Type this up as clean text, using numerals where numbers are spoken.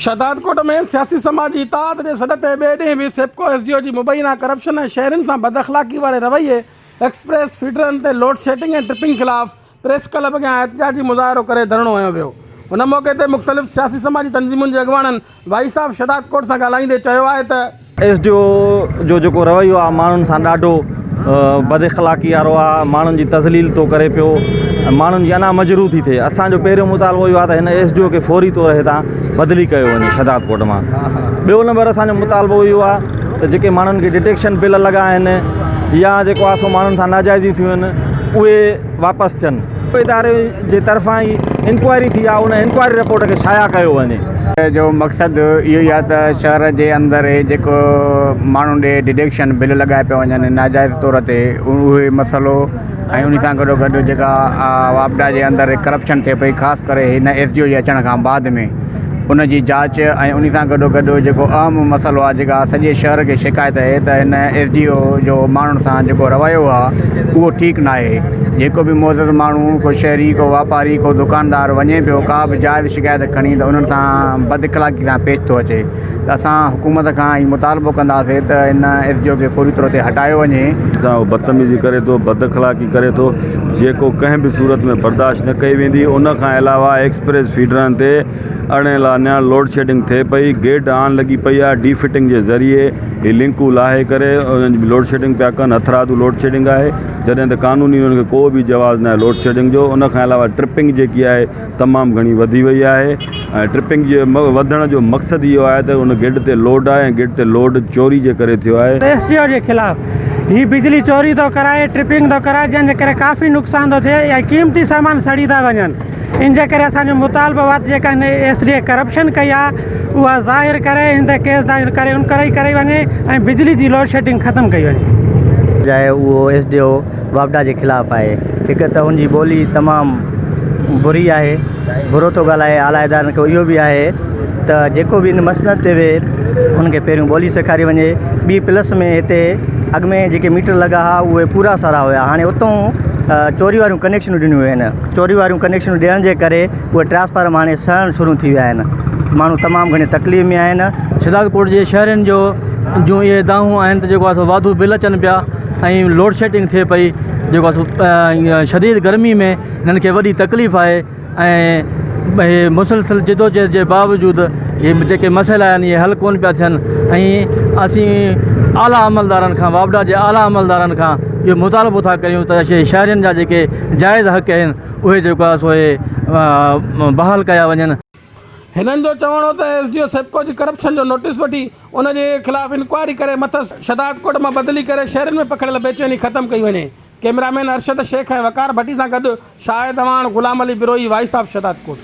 शहदادڪوٽ में सियासी समाजी اتحاد जे सॾ ते ॿिए ॾींहुं बि सैपको एसडीओ जी मुबैना करप्शन ऐं शहरनि सां बदअख़लाक़ी वारे रवैये एक्सप्रेस फीडरनि ते लोड शेडिंग ऐं ट्रिपिंग ख़िलाफ़ प्रेस क्लब अॻियां एहतजाजी मुज़ाहिरो करे धरणो हयो वियो। उन मौक़े ते मुख़्तलिफ़ सियासी समाजी तंज़ीमुनि जे अॻवाननि भाई साहब शहदادڪوٽ सां ॻाल्हाईंदे चयो आहे त एसडीओ जो जेको रवैयो आहे माण्हुनि सां ॾाढो बदअख़लाक़ी वारो आहे, माण्हुनि जी तज़लील थो करे पियो, माण्हुनि जी अञा मजरू थी थिए। असांजो पहिरियों मुतालबो इहो आहे त हिन एसडीओ खे फौरी तौर हितां बदिली कयो वञे शहदادڪوٽ मां। ॿियो नंबर असांजो मुतालबो इहो आहे त जेके माण्हुनि खे डिटेक्शन बिल लॻा आहिनि या जेको आहे सो माण्हुनि सां नाजाइज़ियूं थियूं आहिनि उहे वापसि थियनि। इदारे जे तरफ़ां ई इंक्वायरी थी आहे, उन इंक्वायरी रिपोर्ट खे शाया कयो वञे। जो मक़सदु इहो ई आहे त शहर जे अंदरि जेको माण्हुनि ॾे डिटेक्शन बिल लॻाए पिया वञनि नाजाइज़ तौर ते उहे मसइलो ऐं उन सां गॾोगॾु जेका वापडा जे अंदरि करप्शन थिए पई, ख़ासि करे हिन एसडीओ जे अचण खां बाद में उन जी जांच ऐं उन सां गॾोगॾु जेको अहम मसइलो आहे जेका सॼे शहर खे शिकायत आहे त हिन एसडीओ जो माण्हुनि सां जेको रवैयो आहे उहो ठीकु न आहे। जेको बि मौजूदु माण्हू को शहरी को वापारी को दुकानदार वञे पियो का बि जाइज़ शिकायत खणी त उन्हनि सां बदअख़लाक़ी सां पेश थो अचे त असां हुकूमत खां ई मुतालबो कंदासीं त हिन एसडीओ खे फौरी तौर ते हटायो वञे। बदतमीज़ी करे थो, बदअख़लाक़ी करे थो, जेको कंहिं बि सूरत में बर्दाश्त न कई वेंदी। उन खां अलावा एक्सप्रेस फीडरनि ते अड़े लान्या लोड शेडिंग थिए पई, गेट आन लॻी पई आहे, डी फिटिंग जे ज़रिए ही लिंकूं लाहे करे लोड शेडिंग पिया कनि। हथरादू लोड शेडिंग आहे जॾहिं त क़ानूनी उन्हनि खे को बि जवाज़ न आहे लोड शेडिंग जो। उन खां अलावा ट्रिपिंग जेकी आहे तमामु घणी वधी वई आहे ऐं ट्रिपिंग जे वधण जो मक़सदु इहो आहे त उन गेट ते लोड आहे ऐं गेट ते लोड चोरी जे करे थियो आहे। एसडीओ जे ख़िलाफ़ ही बिजली चोरी थो कराए, ट्रिपिंग थो कराए, जंहिंजे करे काफ़ी नुक़सान थो थिए या क़ीमती सामान सड़ी था वञनि। इन जे करे असांजो मुतालबो आहे जेका हिन एसडीओ करप्शन कई आहे उहा ज़ाहिर करे, हिन ते केस दायर करे इनक्वायरी करे वञे ऐं बिजली जी लोड शेडिंग ख़तमु कई वञे। चाहे उहो एसडीओ वापडा जे ख़िलाफ़ु आहे, हिकु त हुनजी ॿोली तमामु बुरी आहे, बुरो थो ॻाल्हाए। आला इदारनि खे इहो बि आहे त जेको बि हिन मसनद ते वेह हुनखे पहिरियों ॿोली सेखारी वञे। ॿी प्लस में हिते अॻ में जेके मीटर लॻा हुआ उहे पूरा सारा हुया, हाणे उतां चोरी वारियूं कनेक्शनूं ॾिनियूं आहिनि। चोरी वारियूं कनेक्शनूं ॾियण जे करे उहे ट्रांसफार्म हाणे सहण शुरू थी विया आहिनि। माण्हू तमामु घणी तकलीफ़ में आहिनि। शहदادڪوٽ जे शहरनि जूं इहे दाहूं आहिनि त जेको आहे सो वाधू बिल अचनि पिया ऐं लोड शेडिंग थिए पई। जेको आहे सो शदीद गर्मी में हिननि खे वॾी तकलीफ़ आहे ऐं मुसलसिल जिदोजहद जे बावजूदि इहे जेके मसइला आहिनि इहे हल कोन पिया थियनि। ऐं असीं आला अमलदारनि खां, वापडा जे आला अमलदारनि खां इहो मुतालबो था कयूं त शहरनि जा जेके जाइज़ हक़ आहिनि उहे जेको आहे सो बहाल कया वञनि। हिननि जो चवणो त एसडीओ सैपको जी करप्शन जो नोटिस वठी उन जे ख़िलाफ़ इंक्वायरी करे मथस शहदادڪوٽ मां बदिली करे शहरनि में पकड़ियल बेचैनी ख़तमु कई वञे। कैमरामैन अरशद शेख ऐं वकार भट्टी सां गॾु शाहिद अवान, गुलाम अली बिरोई, वाई साहब शहदادڪوٽ।